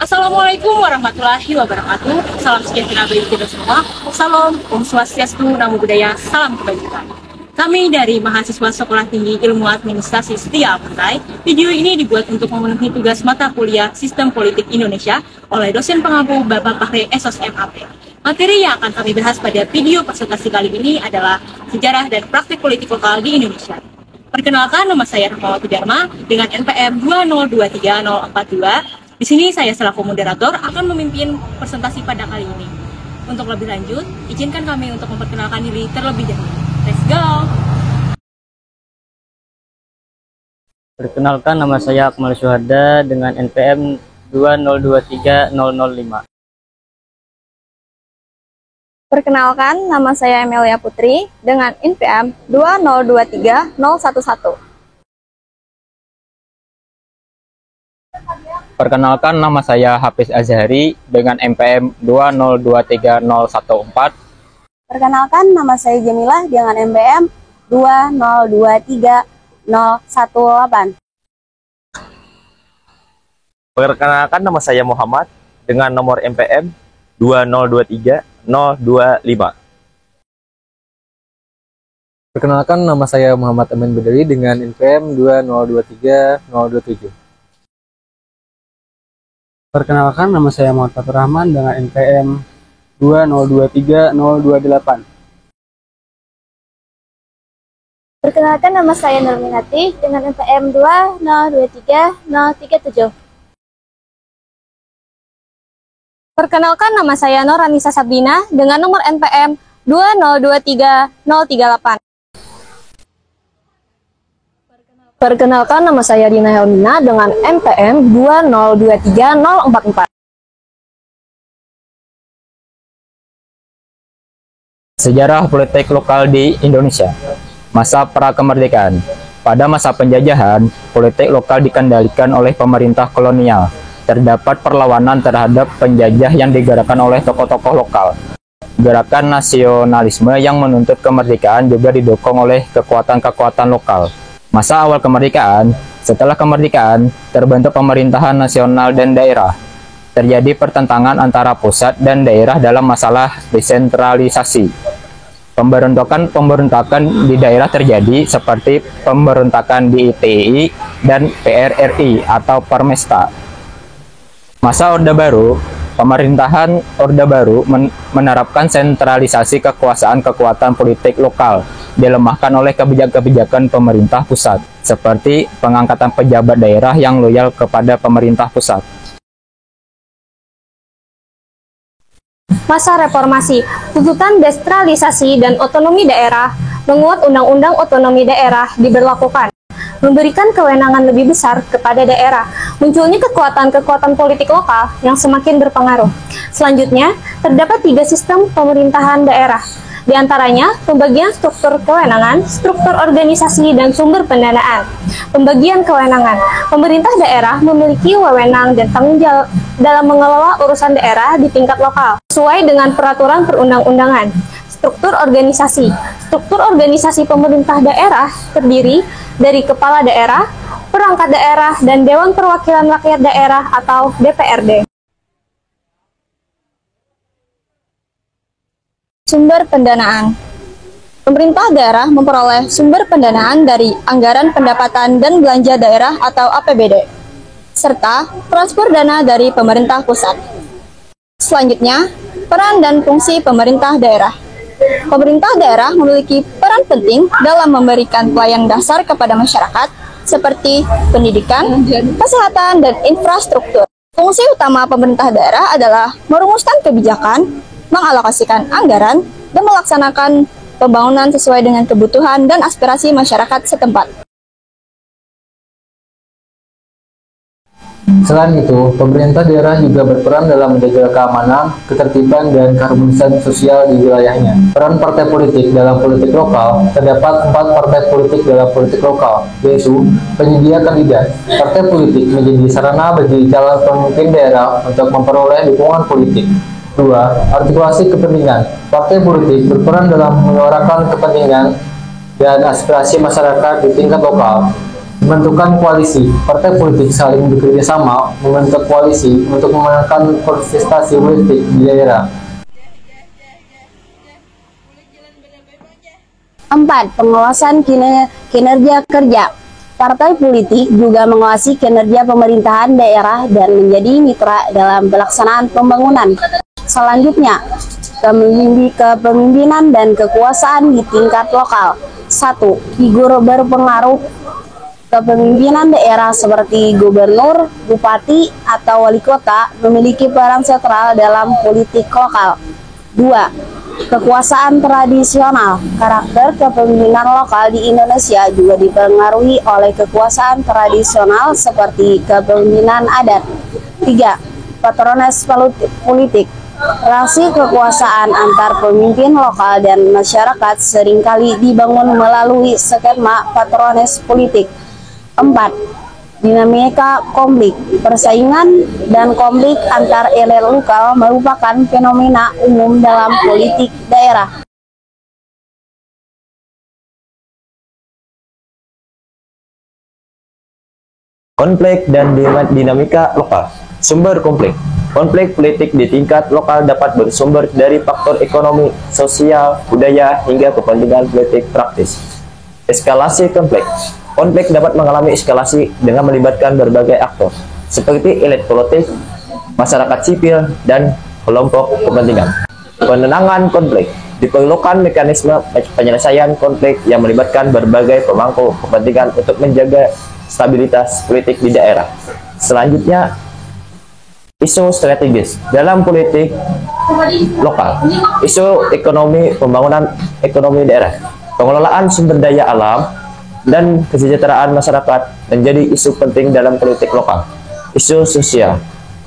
Assalamualaikum warahmatullahi wabarakatuh. Salam sejahtera bagi kita semua. Salam, Om Swastiastu, Namo Buddhaya, salam kebajikan. Kami dari mahasiswa Sekolah Tinggi Ilmu Administrasi Setia Partai. Video ini dibuat untuk memenuhi tugas mata kuliah Sistem Politik Indonesia oleh dosen pengampu Bapak Fahri SOSMAP. Materi yang akan kami bahas pada video presentasi kali ini adalah sejarah dan praktik politik lokal di Indonesia. Perkenalkan, nama saya Rahmawati Dharma dengan NPM 2023042. Di sini saya selaku moderator akan memimpin presentasi pada kali ini. Untuk lebih lanjut, izinkan kami untuk memperkenalkan diri terlebih dahulu. Let's go! Perkenalkan, nama saya Akmal Syuhada dengan NPM 2023005. Perkenalkan, nama saya Amelia Putri dengan NPM 2023011. Perkenalkan, nama saya Hafiz Azhari dengan NPM 2023014. Perkenalkan, nama saya Jamilah dengan NPM 2023018. Perkenalkan, nama saya Muhammad dengan nomor NPM 2023025. Perkenalkan, nama saya Muhammad Amin Badawi dengan NPM 2023027. Perkenalkan, nama saya Muhammad Fatur Rahman dengan NPM 2023028. Perkenalkan, nama saya Nurminati dengan NPM 2023037. Perkenalkan, nama saya Noranisa Sabrina dengan nomor NPM 2023038. Perkenalkan, nama saya Dina Helmina dengan NPM 2023044. Sejarah politik lokal di Indonesia. Masa pra-kemerdekaan. Pada masa penjajahan, politik lokal dikendalikan oleh pemerintah kolonial. Terdapat perlawanan terhadap penjajah yang digerakkan oleh tokoh-tokoh lokal. Gerakan nasionalisme yang menuntut kemerdekaan juga didukung oleh kekuatan-kekuatan lokal. Masa awal kemerdekaan. Setelah kemerdekaan, terbentuk pemerintahan nasional dan daerah. Terjadi pertentangan antara pusat dan daerah dalam masalah desentralisasi. Pemberontakan di daerah terjadi seperti pemberontakan di ITI dan PRRI atau Permesta. Masa Orde Baru. Pemerintahan Orde Baru menerapkan sentralisasi kekuasaan politik lokal, dilemahkan oleh kebijakan-kebijakan pemerintah pusat, seperti pengangkatan pejabat daerah yang loyal kepada pemerintah pusat. Masa reformasi, tuntutan desentralisasi dan otonomi daerah, menguat Undang-Undang Otonomi Daerah diberlakukan, memberikan kewenangan lebih besar kepada daerah, munculnya kekuatan-kekuatan politik lokal yang semakin berpengaruh. Selanjutnya, terdapat 3 sistem pemerintahan daerah, di antaranya pembagian struktur kewenangan, struktur organisasi, dan sumber pendanaan. Pembagian kewenangan, pemerintah daerah memiliki wewenang dan tanggung jawab dalam mengelola urusan daerah di tingkat lokal, sesuai dengan peraturan perundang-undangan. Struktur organisasi. Struktur organisasi pemerintah daerah terdiri dari kepala daerah, perangkat daerah, dan Dewan Perwakilan Rakyat Daerah atau DPRD. Sumber pendanaan. Pemerintah daerah memperoleh sumber pendanaan dari anggaran pendapatan dan belanja daerah atau APBD, serta transfer dana dari pemerintah pusat. Selanjutnya, peran dan fungsi pemerintah daerah. Pemerintah daerah memiliki peran penting dalam memberikan pelayanan dasar kepada masyarakat seperti pendidikan, kesehatan, dan infrastruktur. Fungsi utama pemerintah daerah adalah merumuskan kebijakan, mengalokasikan anggaran, dan melaksanakan pembangunan sesuai dengan kebutuhan dan aspirasi masyarakat setempat. Selain itu, pemerintah daerah juga berperan dalam menjaga keamanan, ketertiban, dan keharmonisan sosial di wilayahnya. Peran partai politik dalam politik lokal. Terdapat 4 partai politik dalam politik lokal, yaitu penyedia kandidat. Partai politik menjadi sarana bagi calon pemimpin daerah untuk memperoleh dukungan politik. 2. Artikulasi kepentingan. Partai politik berperan dalam menyuarakan kepentingan dan aspirasi masyarakat di tingkat lokal. Pembentukan koalisi. Partai politik saling bekerja sama membentuk koalisi untuk memenangkan kontestasi politik di daerah. 4. Pengawasan kinerja kerja. Partai politik juga mengawasi kinerja pemerintahan daerah dan menjadi mitra dalam pelaksanaan pembangunan. Selanjutnya, kepemimpinan dan kekuasaan di tingkat lokal. 1. Figur berpengaruh kepemimpinan daerah seperti gubernur, bupati, atau wali kota memiliki peran sentral dalam politik lokal. 2. Kekuasaan tradisional. Karakter kepemimpinan lokal di Indonesia juga dipengaruhi oleh kekuasaan tradisional seperti kepemimpinan adat. 3. Patrones politik. Relasi kekuasaan antar pemimpin lokal dan masyarakat seringkali dibangun melalui skema patrones politik. 4. Dinamika konflik. Persaingan dan konflik antar elit lokal merupakan fenomena umum dalam politik daerah. Konflik dan dinamika lokal. Sumber konflik. Konflik politik di tingkat lokal dapat bersumber dari faktor ekonomi, sosial, budaya, hingga kepentingan politik praktis. Eskalasi konflik. Konflik dapat mengalami eskalasi dengan melibatkan berbagai aktor, seperti elit politik, masyarakat sipil, dan kelompok kepentingan. Penenangan konflik. Diperlukan mekanisme penyelesaian konflik yang melibatkan berbagai pemangku kepentingan untuk menjaga stabilitas politik di daerah. Selanjutnya, isu strategis dalam politik lokal. Isu ekonomi, pembangunan ekonomi daerah, pengelolaan sumber daya alam, dan kesejahteraan masyarakat menjadi isu penting dalam politik lokal. Isu sosial.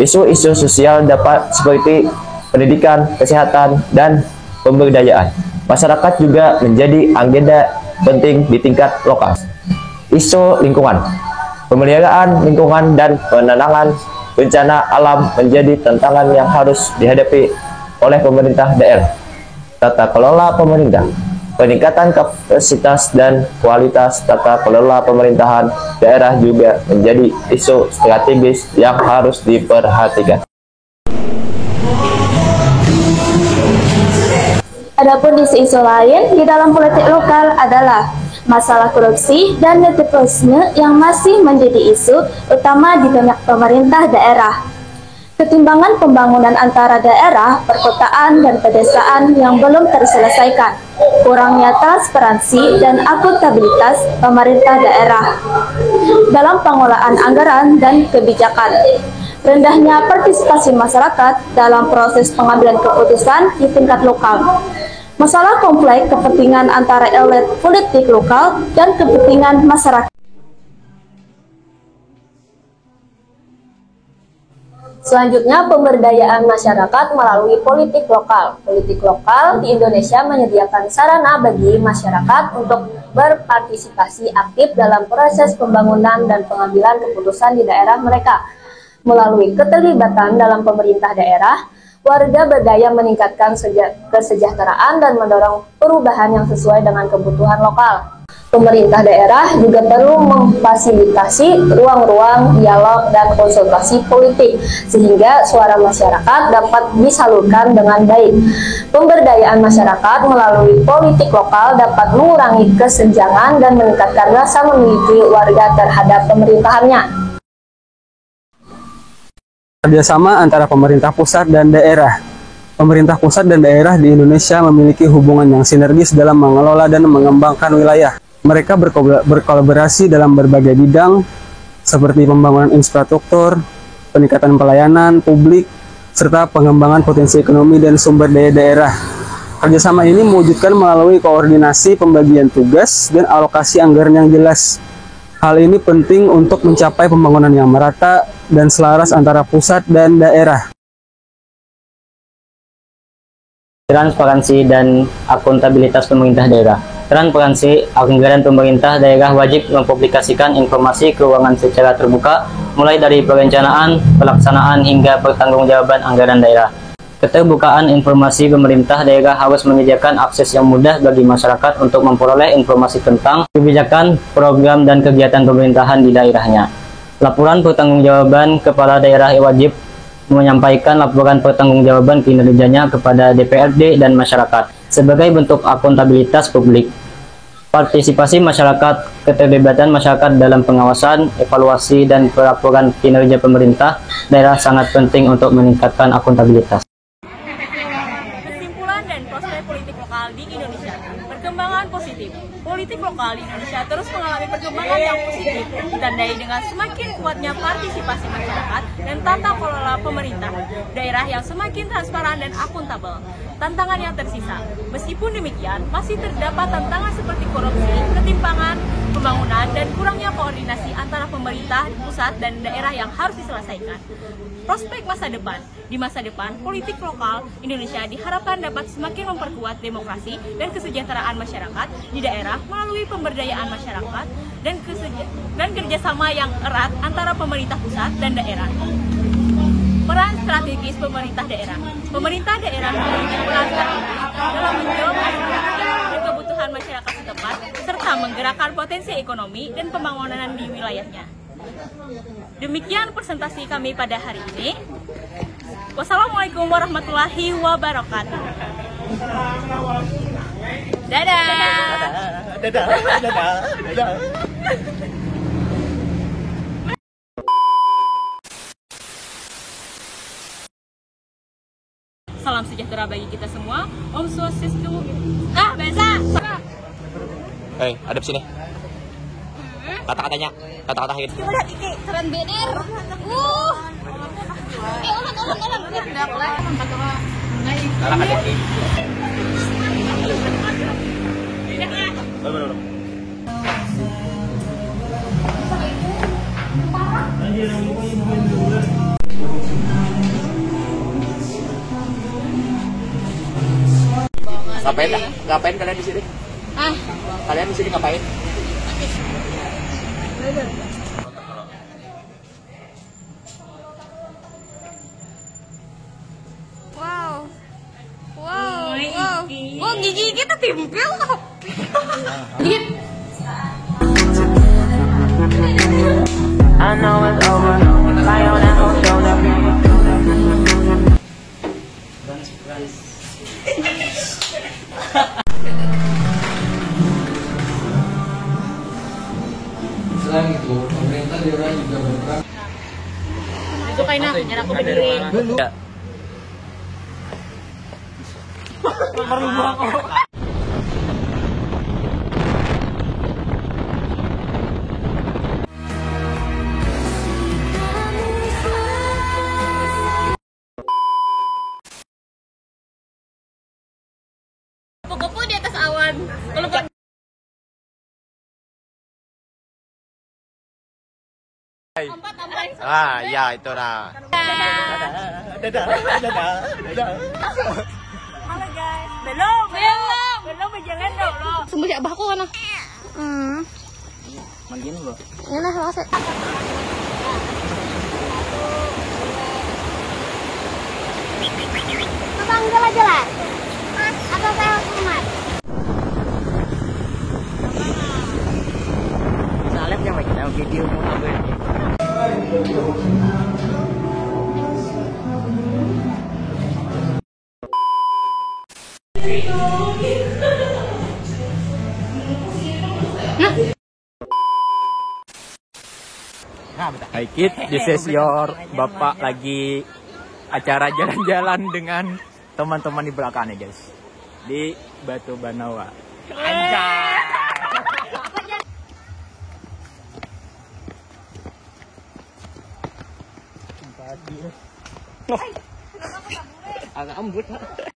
Isu-isu sosial dapat seperti pendidikan, kesehatan, dan pemberdayaan. Masyarakat juga menjadi agenda penting di tingkat lokal. Isu lingkungan. Pemeliharaan lingkungan dan penanganan bencana alam menjadi tantangan yang harus dihadapi oleh pemerintah daerah. Tata kelola pemerintah. Peningkatan kapasitas dan kualitas tata kelola pemerintahan daerah juga menjadi isu strategis yang harus diperhatikan. Adapun isu-isu lain di dalam politik lokal adalah masalah korupsi dan nepotisme yang masih menjadi isu utama di banyak pemerintah daerah. Ketimbangan pembangunan antara daerah, perkotaan, dan pedesaan yang belum terselesaikan, kurangnya transparansi dan akuntabilitas pemerintah daerah dalam pengelolaan anggaran dan kebijakan, rendahnya partisipasi masyarakat dalam proses pengambilan keputusan di tingkat lokal, masalah kompleks kepentingan antara elit politik lokal dan kepentingan masyarakat. Selanjutnya, pemberdayaan masyarakat melalui politik lokal. Politik lokal di Indonesia menyediakan sarana bagi masyarakat untuk berpartisipasi aktif dalam proses pembangunan dan pengambilan keputusan di daerah mereka. Melalui keterlibatan dalam pemerintah daerah, warga berdaya meningkatkan kesejahteraan dan mendorong perubahan yang sesuai dengan kebutuhan lokal. Pemerintah daerah juga perlu memfasilitasi ruang-ruang dialog dan konsultasi politik sehingga suara masyarakat dapat disalurkan dengan baik. Pemberdayaan masyarakat melalui politik lokal dapat mengurangi kesenjangan dan meningkatkan rasa memiliki warga terhadap pemerintahannya. Kerjasama antara pemerintah pusat dan daerah. Pemerintah pusat dan daerah di Indonesia memiliki hubungan yang sinergis dalam mengelola dan mengembangkan wilayah. Mereka berkolaborasi dalam berbagai bidang seperti pembangunan infrastruktur, peningkatan pelayanan publik, serta pengembangan potensi ekonomi dan sumber daya daerah. Kerjasama ini mewujudkan melalui koordinasi pembagian tugas dan alokasi anggaran yang jelas. Hal ini penting untuk mencapai pembangunan yang merata dan selaras antara pusat dan daerah. Transparansi dan akuntabilitas pemerintah daerah. Transparansi, anggaran pemerintah daerah wajib mempublikasikan informasi keuangan secara terbuka, mulai dari perencanaan, pelaksanaan, hingga pertanggungjawaban anggaran daerah. Keterbukaan informasi pemerintah daerah harus menyediakan akses yang mudah bagi masyarakat untuk memperoleh informasi tentang kebijakan, program, dan kegiatan pemerintahan di daerahnya. Laporan pertanggungjawaban kepala daerah wajib menyampaikan laporan pertanggungjawaban kinerjanya kepada DPRD dan masyarakat sebagai bentuk akuntabilitas publik. Partisipasi masyarakat, keterlibatan masyarakat dalam pengawasan, evaluasi, dan pelaporan kinerja pemerintah daerah sangat penting untuk meningkatkan akuntabilitas. Kesimpulan dan prospek politik lokal di Indonesia. Perkembangan positif. Politik lokal di Indonesia terus mengalami perkembangan yang positif, ditandai dengan semakin kuatnya partisipasi masyarakat dan tata kelola pemerintah daerah yang semakin transparan dan akuntabel. Tantangan yang tersisa. Meskipun demikian, masih terdapat tantangan seperti korupsi, ketimpangan, pembangunan, dan kurangnya koordinasi antara pemerintah pusat dan daerah yang harus diselesaikan. Prospek masa depan. Di masa depan, politik lokal Indonesia diharapkan dapat semakin memperkuat demokrasi dan kesejahteraan masyarakat di daerah melalui pemberdayaan masyarakat dan kerjasama yang erat antara pemerintah pusat dan daerah. Peran strategis pemerintah daerah. Pemerintah daerah memiliki peran strategis dalam menjawab aspirasi dan kebutuhan masyarakat setempat, serta menggerakkan potensi ekonomi dan pembangunan di wilayahnya. Demikian presentasi kami pada hari ini. Wassalamualaikum warahmatullahi wabarakatuh. Dadah. Dadah. Dadah. Salam sejahtera bagi kita semua. Om Swastiastu. Beza. Hei, hadap sini. Kata-katanya, kata-kata hit. Coba lihat Iki, keren bener. Ngapain kalian di sini? Kalian di sini ngapain? Wow, gigi kita timpil loh. I know it's over. Lie on that whole shoulder. Selain itu, pemerintah daerah juga berperan. Itu kainnya, nyara aku berdiri. Kupu-kupu di atas awan. Kalau Ya itu nah. halo guys. Belum jangan dong. Sembeli abah aku kana. Mandiin lo. Ini nah selesai. Tanggal aja lah. Atau saya kumat. Salep yang kita video mau ngapain? Hai kid, this is your bapak lagi acara jalan-jalan dengan teman-teman di belakangnya guys, di Batu Banawa. Agak embut.